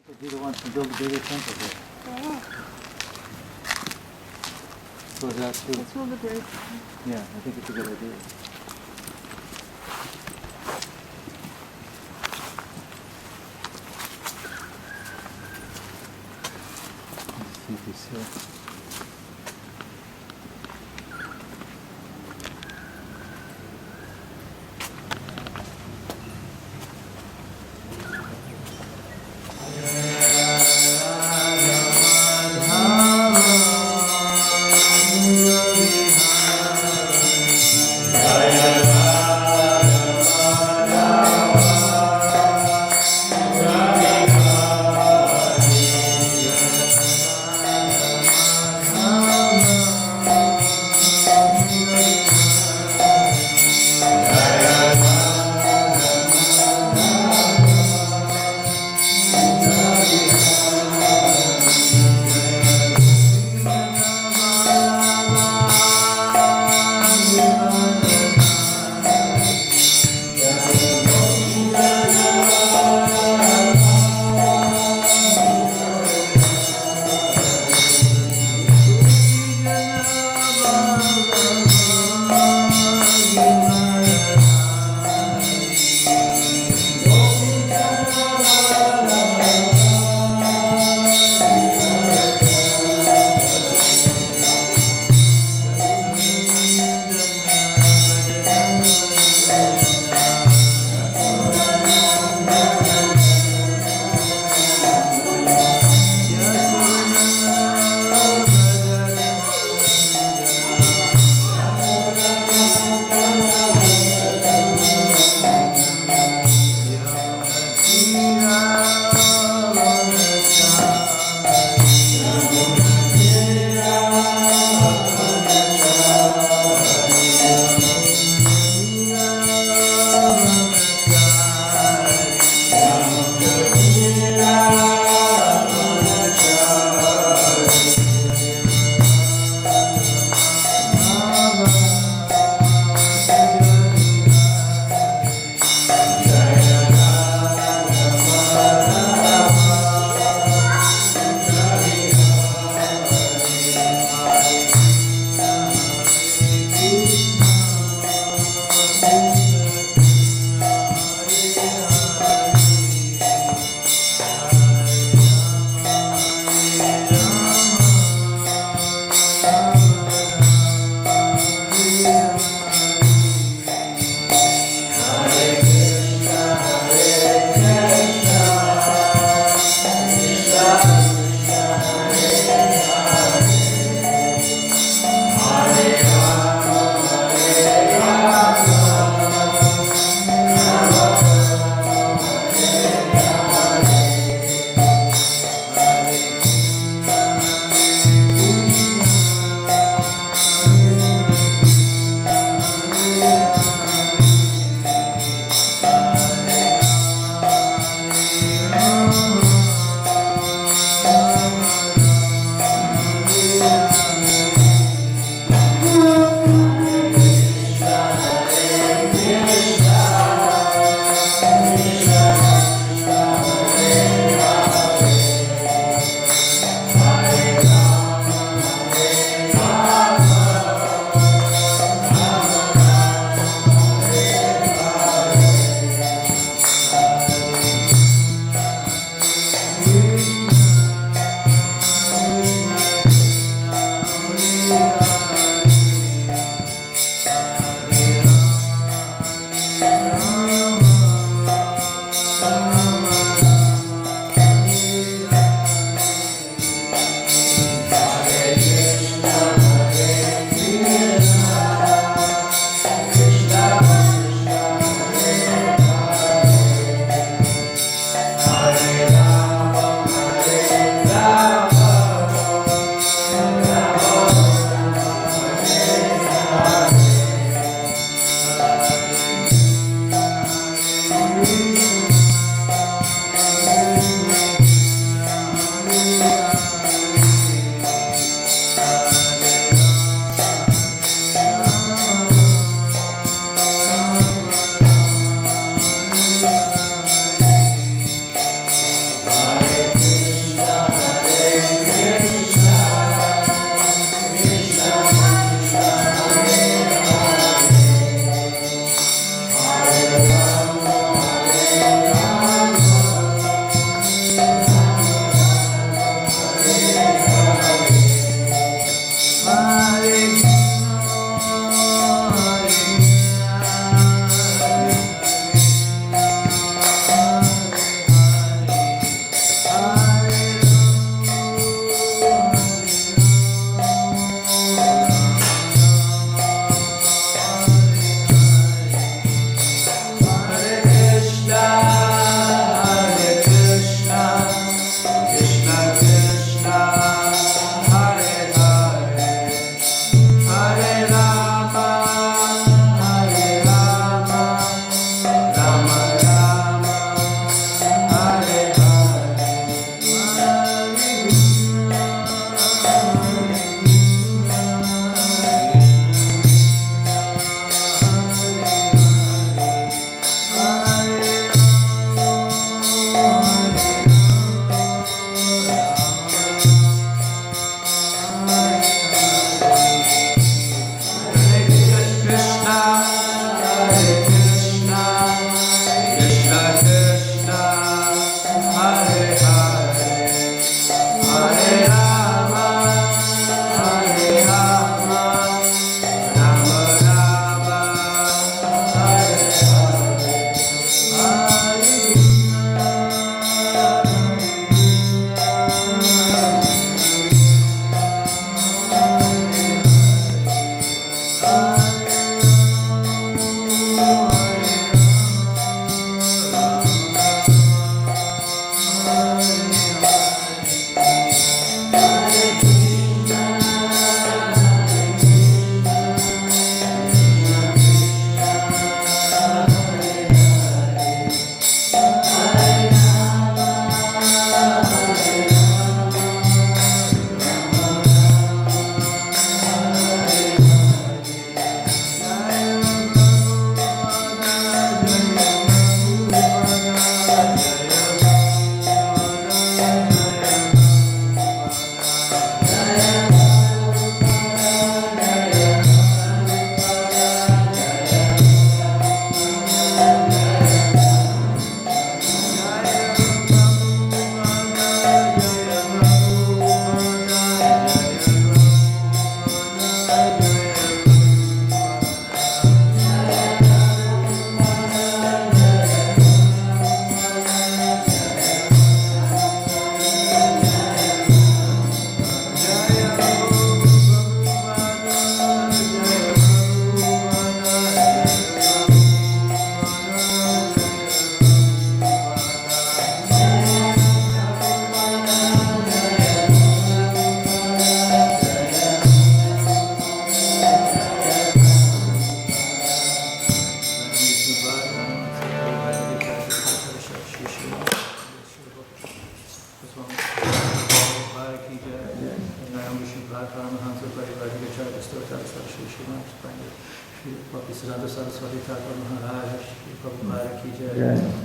He wants to build a bigger temple there. Oh. So that's too. That's one of the great. Yeah, I think it's a good idea. Let's see if he's here.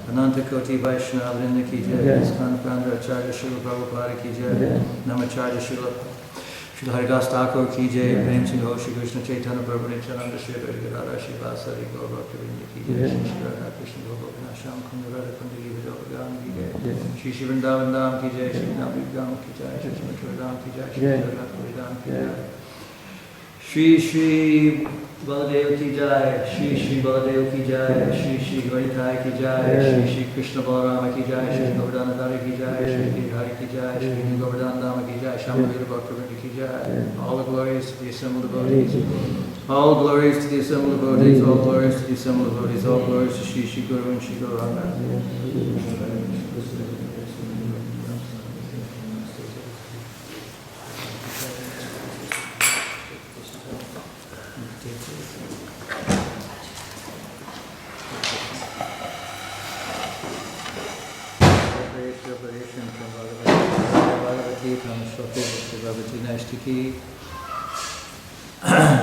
Ananta Koti Vaishnava Vrinda ki jai, Iskan Prandra Acharya Srila Prabhupada ki jai, Namacharya Srila Haridas Thakur ki jai, Prem Singh Shri Krishna Chaitanya Prabhu Nityananda Shri Radha Shri Vasari Gaur Bhaktivinoda ki jai, Shri Radha Krishna Gopalana Shyam Kunda Radha Kundali Vidogam ki jai, Shri Vrindavan Dham ki jai, Shri Navadvip Dham ki jai, Shri Mathura Dham ki jai, Shri Jagannath Puri Dham ki jai, Shri Baladev ki jai, Shri Baladev ki jai, Shri Vaithai ki jai, Shri Krishna Balarama ki jai, Shri Govardhana Dari ki jai, Shri Hare ki jai, Shri Govardhana Dama ki jai, Shamavira Bhaktivinoda ki jai. All the glories to the assembled devotees. All glories to the assembled devotees. All glories to the assembled devotees. All glories to Shri Guru and Shri Gauranga.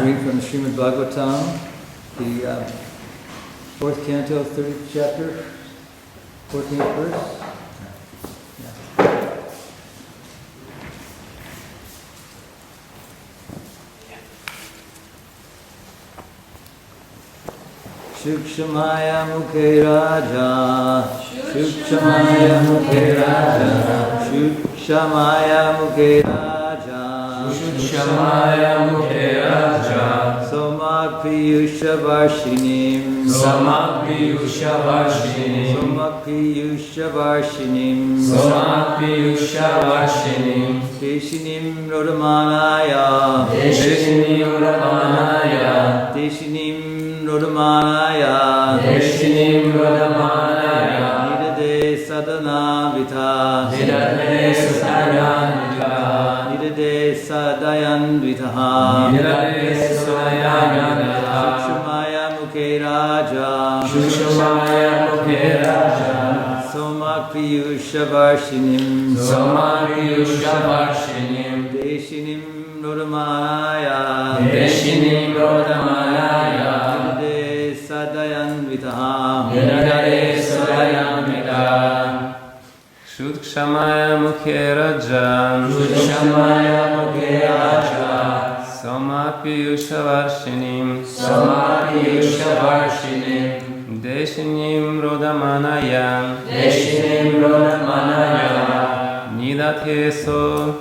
Read from the Srimad Bhagavatam, the 4th canto, 30th chapter, 14th verse. Shukshamaya mukhe raja, Shukshamaya mukhe raja, Shukshamaya mukhe raja, Shukshamaya mukhe raja, Somak piyusha varshinim, Somak piyusha varshinim, Somak piyusha varshinim, Somak piyusha varshinim, Deshinim rodamanaya, Deshinim ramanaya, Deshinim rodamanaya, Deshinim rodamanaya, Nidade sadana vitha, Nidade sadayan vitha, Nidade sadayan vitha, Nidade sadayan vitha, Shukshamaya mukhe raja, Shukshamaya mukhe raja, Somak piyusha varshinim, Somak piyusha varshinim, Deshinim rodamanaya, Deshinim rodamanaya, Nidade sadayan vitha, Nidade sadayan vitha, Shukshamaya mukhe raja, Shukshamaya mukhe raja, Somak piyusha varshinim, Somak piyusha varshinim, Deshinim rodamanaya, Deshinim rodamanaya, Nidate so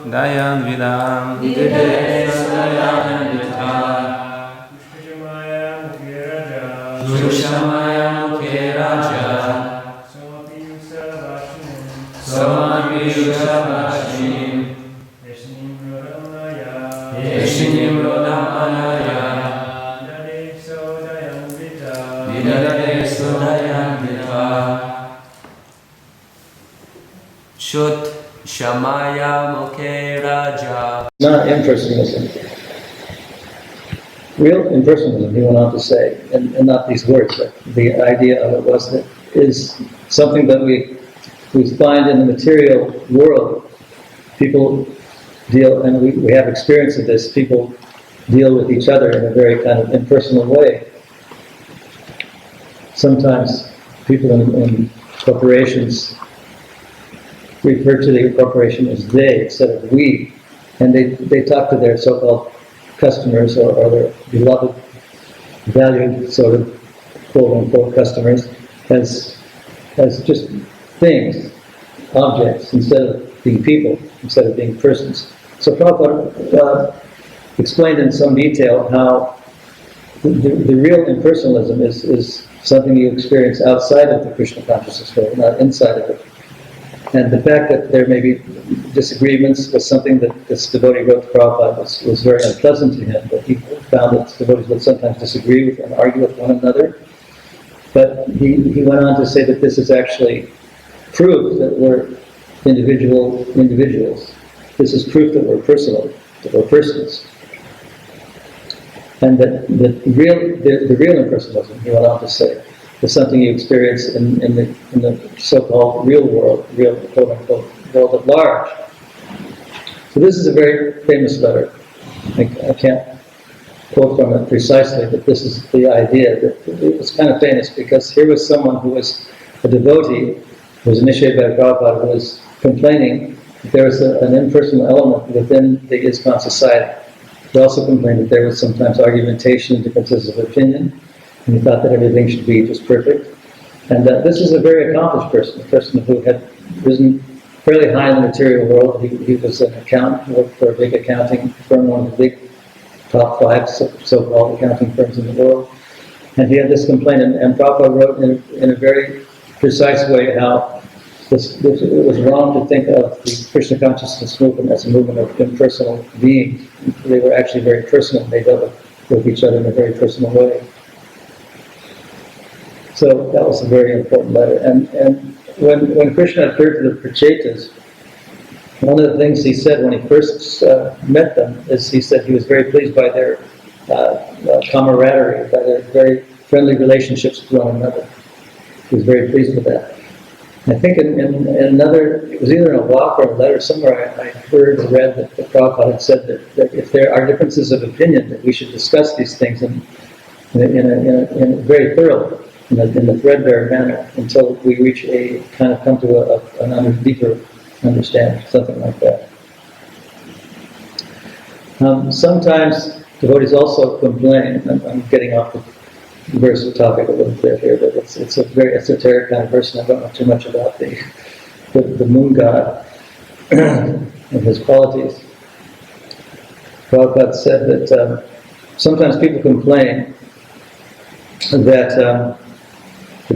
dayan vidam, Nidate so dayan vidam, Shukshamaya mukhe raja, Somak piyusha varshinim, Deshinim rodamanaya, Nidate so dayan vidam, Shut Shamaya mukhe raja. Not impersonalism. Real impersonalism, he went on to say, and not these words, but the idea of it was that is something that we find in the material world. People deal, and we have experience of this, people deal with each other in a very kind of impersonal way. Sometimes people in corporations refer to the corporation as they instead of we, and they talk to their so-called customers or their beloved, valued sort of quote-unquote customers as just things, objects, instead of being people, instead of being persons. So Prabhupada explained in some detail how the real impersonalism is something you experience outside of the Krishna consciousness world, not inside of it. And the fact that there may be disagreements was something that this devotee wrote to Prabhupada was very unpleasant to him, that he found that devotees would sometimes disagree with and argue with one another. But he went on to say that this is actually proof that we're individuals. This is proof that we're personal, that we're persons. And that the real impersonalism, he went on to say, is something you experience in the so-called real world, real quote-unquote world at large. So this is a very famous letter. I can't quote from it precisely, but this is the idea. That it was kind of famous because here was someone who was a devotee, who was initiated by Prabhupada, who was complaining that there was an impersonal element within the ISKCON society. He also complained that there was sometimes argumentation, differences of opinion, and he thought that everything should be just perfect. And this is a very accomplished person, a person who had risen fairly high in the material world. He was an accountant, worked for a big accounting firm, one of the big top 5 so-called accounting firms in the world. And he had this complaint, and Prabhupada wrote in a very precise way how it was wrong to think of the Krishna consciousness movement as a movement of impersonal beings. They were actually very personal. They dealt with each other in a very personal way. So that was a very important letter. And when Krishna appeared to the Prachetas, one of the things he said when he first met them is he said he was very pleased by their camaraderie, by their very friendly relationships with one another. He was very pleased with that. I think in another, it was either in a walk or a letter somewhere, I heard or read that the Prabhupada had said that if there are differences of opinion, that we should discuss these things in a very thoroughly, in a threadbare manner, until we reach come to an deeper understanding, something like that. Sometimes devotees also complain, I'm getting off the verse topic a little bit here, but it's a very esoteric kind of person. I don't know too much about the moon god and his qualities. Prabhupada said that sometimes people complain that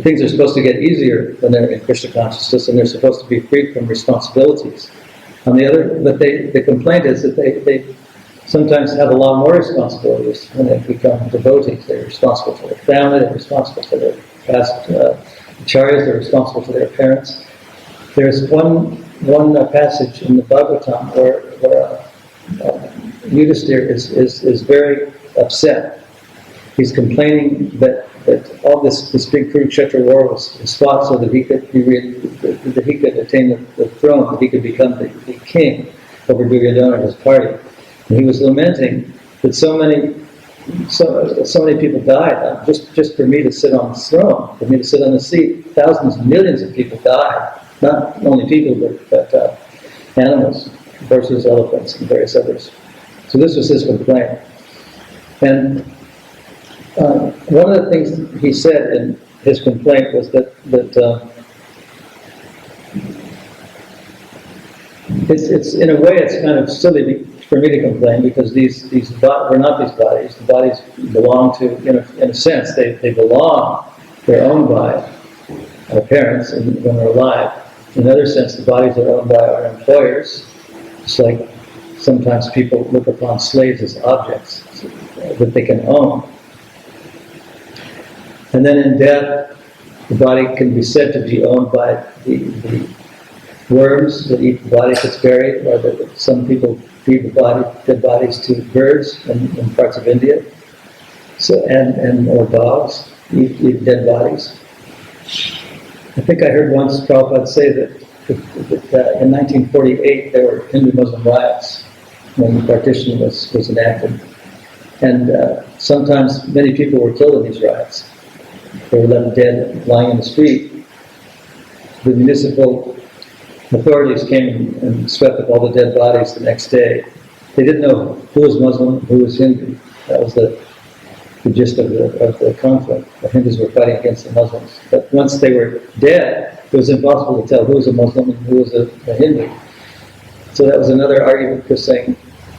things are supposed to get easier when they're in Krishna consciousness, and they're supposed to be free from responsibilities. But the complaint is that they sometimes have a lot more responsibilities when they become devotees. They're responsible for their family, they're responsible for their past acharyas, they're responsible for their parents. There's one passage in the Bhagavatam where Yudhisthira is very upset. He's complaining that all this big Kurukshetra war was fought so that he could attain the throne, that he could become the king over Duryodhana and his party. And he was lamenting that so many people died just for me to sit on the throne, for me to sit on the seat. Thousands, millions of people died. Not only people, but animals, horses, elephants, and various others. So this was his complaint. And one of the things he said in his complaint was that it's in a way it's kind of silly for me to complain, because these were not these bodies. The bodies belong to, in a sense, they're owned by our parents when they're alive. In another sense, the bodies are owned by our employers. It's like sometimes people look upon slaves as objects that they can own. And then in death, the body can be said to be owned by the worms that eat the body if it's buried, or that some people feed dead bodies to birds in parts of India, or dogs eat dead bodies. I think I heard once Prabhupada say that in 1948 there were Hindu-Muslim riots when the partition was enacted, and sometimes many people were killed in these riots. They were left dead, lying in the street. The municipal authorities came and swept up all the dead bodies the next day. They didn't know who was Muslim, who was Hindu. That was the gist of the conflict. The Hindus were fighting against the Muslims. But once they were dead, it was impossible to tell who was a Muslim and who was a Hindu. So that was another argument for saying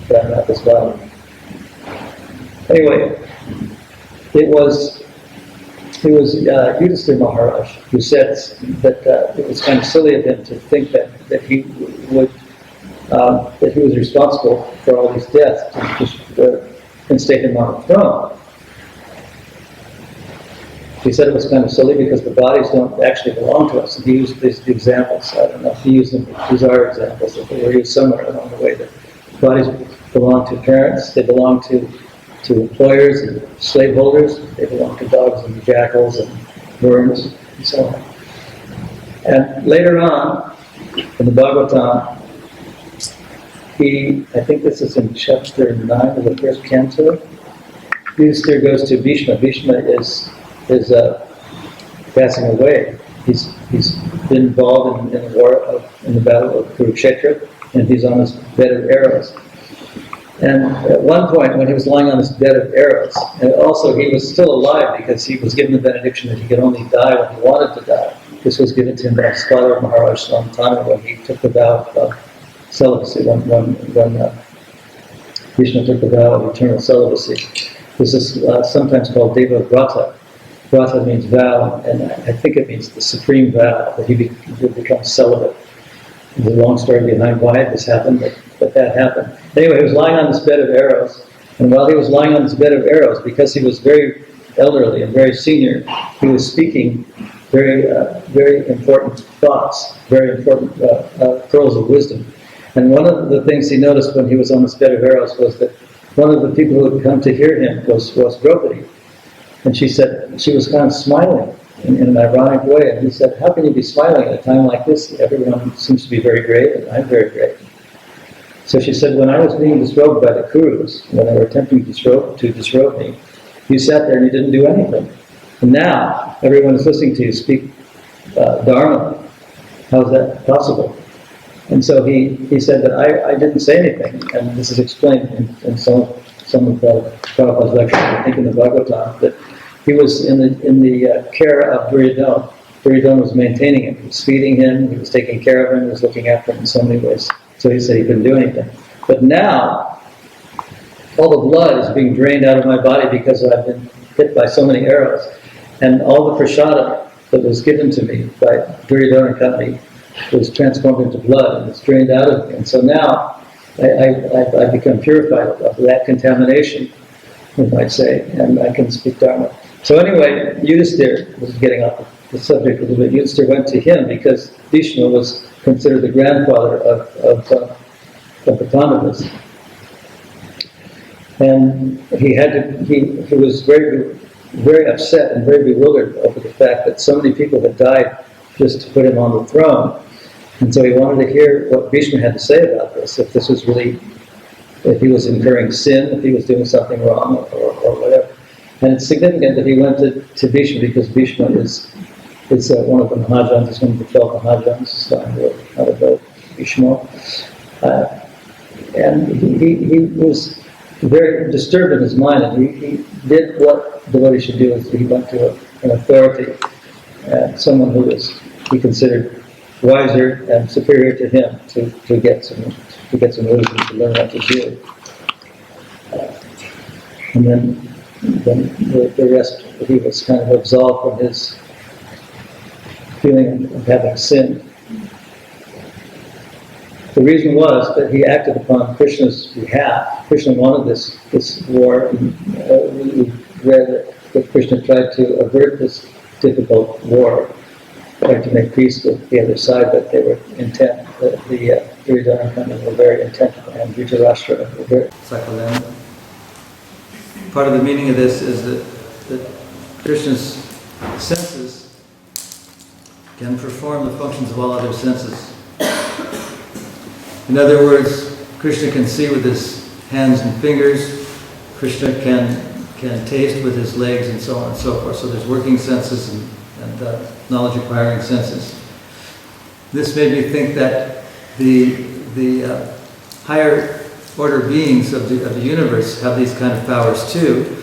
that I'm not this body. Anyway, it was Yudhisthira Maharaj who said that it was kind of silly of him to think that he was responsible for all these deaths to just instate him on the throne. He said it was kind of silly because the bodies don't actually belong to us. And he used these examples. I don't know if he used them. These are examples that were used somewhere along the way. That bodies belong to parents. They belong to employers and slaveholders. They belong to dogs and jackals and worms and so on. And later on, in the Bhagavatam, I think this is in chapter 9 of the first canto, Yudhisthira goes to Bhishma. Bhishma is passing away. He's been involved in the war in the battle of Kurukshetra, and he's on his bed of arrows. And at one point, when he was lying on his bed of arrows, and also he was still alive because he was given the benediction that he could only die when he wanted to die. This was given to him by his father, Maharaj Swantanu, when he took the vow of celibacy, when Krishna took the vow of eternal celibacy. This is sometimes called Deva Vrata. Vrata means vow, and I think it means the supreme vow, that he would become celibate. There's a long story behind why this happened, but that happened. Anyway, he was lying on this bed of arrows, and while he was lying on this bed of arrows, because he was very elderly and very senior, he was speaking very important thoughts, very important pearls of wisdom. And one of the things he noticed when he was on this bed of arrows was that one of the people who had come to hear him was Draupadi. And she said, she was kind of smiling in an ironic way. And he said, how can you be smiling at a time like this? Everyone seems to be very grave, and I'm very grave. So she said, when I was being disrobed by the Kurus, when they were attempting to disrobe me, you sat there and you didn't do anything. And now, everyone is listening to you speak Dharma. How is that possible? And so he said that I didn't say anything, and this is explained in some of Prabhupada's lectures, I think in the Bhagavatam, that he was in the care of Duryodhana. Duryodhana was maintaining him, he was feeding him, he was taking care of him, he was looking after him in so many ways. So he said he couldn't do anything. But now, all the blood is being drained out of my body because I've been hit by so many arrows, and all the prasada that was given to me by Duryodhana and company was transformed into blood, and it's drained out of me. And so now, I've become purified of that contamination, we might say, and I can speak Dharma. So anyway, Yudhisthira, this is getting off the subject a little bit, Yudhisthira went to him because Bhishma was considered the grandfather of the Pandavas. And he was very upset and very bewildered over the fact that so many people had died just to put him on the throne. And so he wanted to hear what Bhishma had to say about this, if this was really, if he was incurring sin, if he was doing something wrong, or whatever. And it's significant that he went to Bhishma because Bhishma is one of the Mahajans, he's one of the 12 Mahajans, out of the Bhishma. And he was very disturbed in his mind, and he did what devotee should do, is he went to an authority, someone who he considered wiser and superior to him to get some wisdom, to learn what to do. And then the rest, he was kind of absolved from his feeling of having sinned. The reason was that he acted upon Krishna's behalf. Krishna wanted this war, and we read that Krishna tried to avert this difficult war, tried to make peace with the other side, but they were intent. The Duryodhana were very intent, and Dhritarashtra were very... Sakalan. Part of the meaning of this is that Krishna's senses can perform the functions of all other senses. In other words, Krishna can see with his hands and fingers, Krishna can taste with his legs, and so on and so forth. So there's working senses and knowledge-acquiring senses. This made me think that the higher order beings of the universe have these kind of powers too.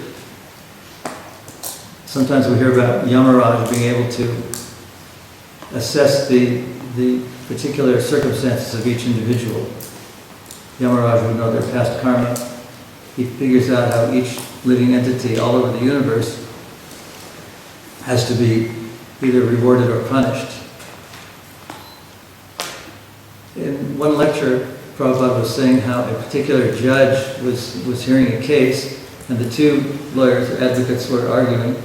Sometimes we hear about Yamaraj being able to assess the particular circumstances of each individual. Yamaraj would know their past karma. He figures out how each living entity all over the universe has to be either rewarded or punished. In one lecture, Prabhupada was saying how a particular judge was hearing a case, and the two lawyers or advocates were arguing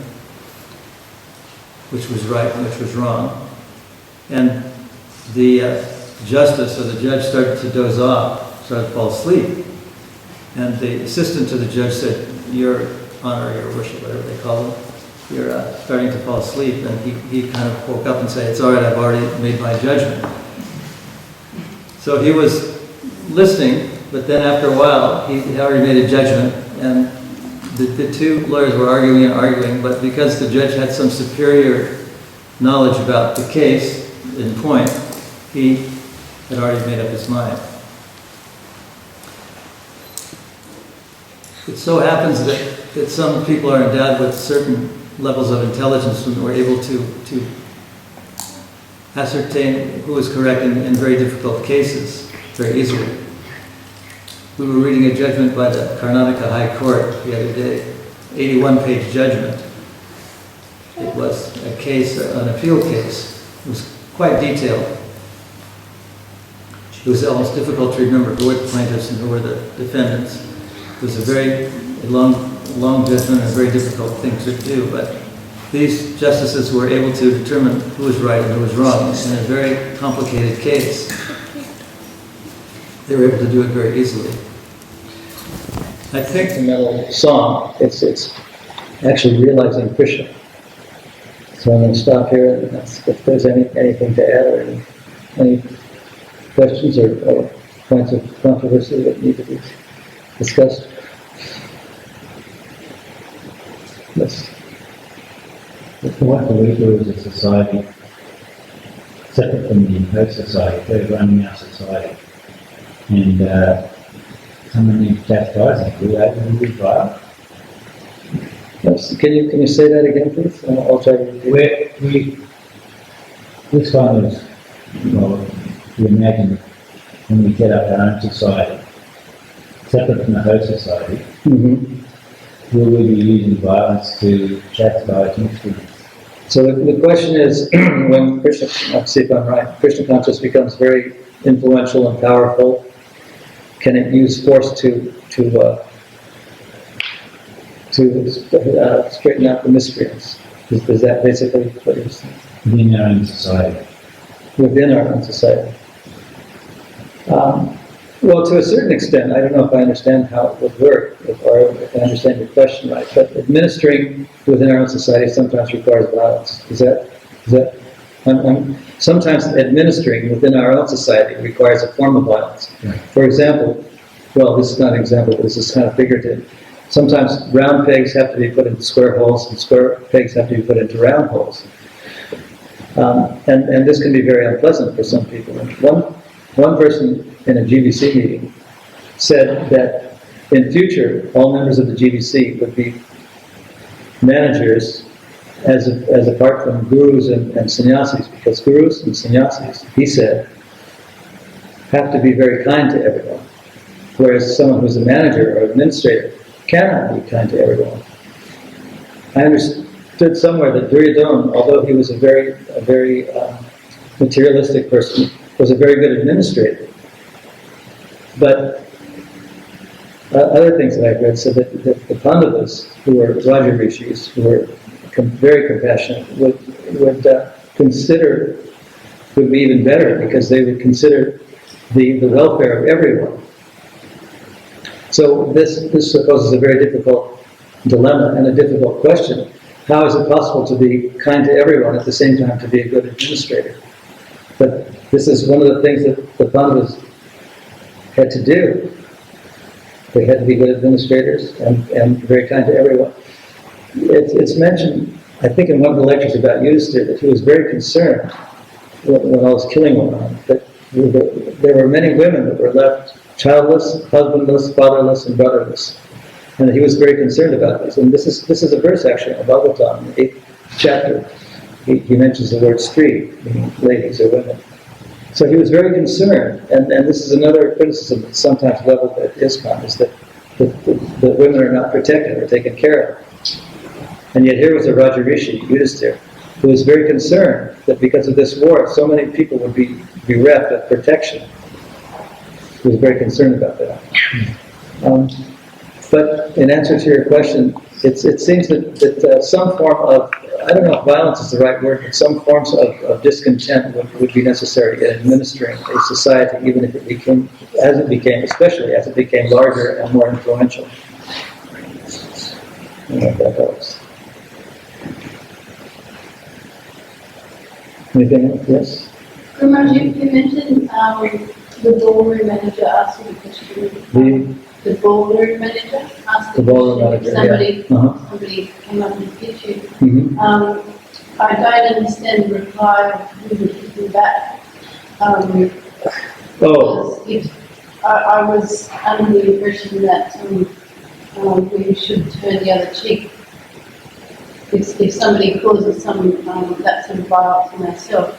which was right and which was wrong. And the justice or the judge started to doze off, started to fall asleep. And the assistant to the judge said, "Your Honor, Your Worship," whatever they call him, "you're starting to fall asleep." And he kind of woke up and said, "It's all right, I've already made my judgment." So he was listening, but then after a while, he had already made a judgment, and the two lawyers were arguing, but because the judge had some superior knowledge about the case in point, he had already made up his mind. It so happens that some people are endowed with certain levels of intelligence and were able to ascertain who is correct in very difficult cases very easily. We were reading a judgment by the Karnataka High Court the other day, 81-page judgment. It was a case, an appeal case. It was quite detailed. It was almost difficult to remember who were the plaintiffs and who were the defendants. It was a very long judgment and a very difficult thing to do, but these justices were able to determine who was right and who was wrong in a very complicated case. They were able to do it very easily. I think the middle song, it's actually realizing Krishna. So I'm going to stop here and ask if there's anything to add or any questions or points of controversy that need to be discussed. Yes. What we do as a society, separate from the host society, we're running our society. And someone needs chastising. Do that in the trial? Yes. Can you say that again, please? I'll try to. This kind of, well, you imagine when we set up our own society, separate from the host society, will we be using violence to chastise miscreants? So the question is, when Krishna, let's see if I'm right, Krishna consciousness becomes very influential and powerful, can it use force to straighten out the miscreants? Is that basically what you're saying? Within our own society. Within our own society. Well, to a certain extent, I don't know if I understand how it would work, or if I understand your question right, but administering within our own society sometimes requires violence. Sometimes administering within our own society requires a form of violence. Right. For example, well, this is not an example, but this is kind of figurative. Sometimes round pegs have to be put into square holes, and square pegs have to be put into round holes. And this can be very unpleasant for some people. One person in a GBC meeting said that in future, all members of the GBC would be managers as apart from gurus and sannyasis, because gurus and sannyasis, he said, have to be very kind to everyone, whereas someone who's a manager or administrator cannot be kind to everyone. I understood somewhere that Duryodhana, although he was a very materialistic person, was a very good administrator. But other things that I've read said that the Pandavas, who were Raja Rishis, who were very compassionate, would be even better, because they would consider the welfare of everyone. So this supposes a very difficult dilemma and a difficult question. How is it possible to be kind to everyone at the same time to be a good administrator? But this is one of the things that the Pandavas had to do. They had to be good administrators and very kind to everyone. It's mentioned, I think, in one of the lectures about Yudhisthira, that he was very concerned when all this killing went on, that there were many women that were left childless, husbandless, fatherless, and brotherless. And he was very concerned about this. And this is a verse, actually, in Bhagavatam, the 8th chapter. He mentions the word stree, meaning ladies or women. So he was very concerned, and this is another criticism that's sometimes leveled at ISKCON, is that the women are not protected or taken care of. And yet here was a Raja Rishi, Yudhisthira, who was very concerned that because of this war, so many people would be bereft of protection. He was very concerned about that. But in answer to your question, it seems that some form of, I don't know if violence is the right word, but some forms of discontent would be necessary in administering a society, even if it became, especially as it became larger and more influential. I don't know if that helps. Anything else? Yes? Ramaj, you mentioned The ballroom manager asked me a question. The ballroom manager asked The ballroom manager, somebody, yeah. Uh-huh. somebody came up and hit you. Mhm. I don't understand the reply of who would hit you back. Oh, Because I was under the impression that we should turn the other cheek. If somebody causes some that sort of violence on ourselves,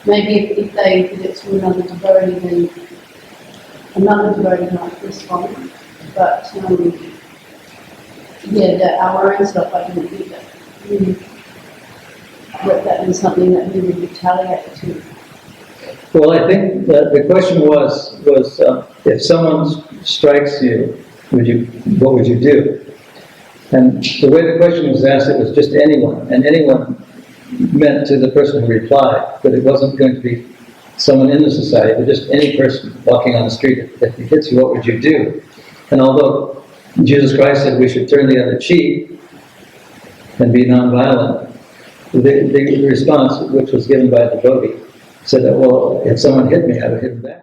maybe if they did it to another devotee, then another devotee might respond. But our own self, I didn't think that was something that we would retaliate to. well, I think that the question was if someone strikes you, what would you do? And the way the question was asked, it was just anyone, and anyone meant to the person who replied, but it wasn't going to be someone in the society, but just any person walking on the street. If he hits you, what would you do? And although Jesus Christ said we should turn the other cheek and be nonviolent, the response, which was given by the devotee, said that, well, if someone hit me, I would hit him back.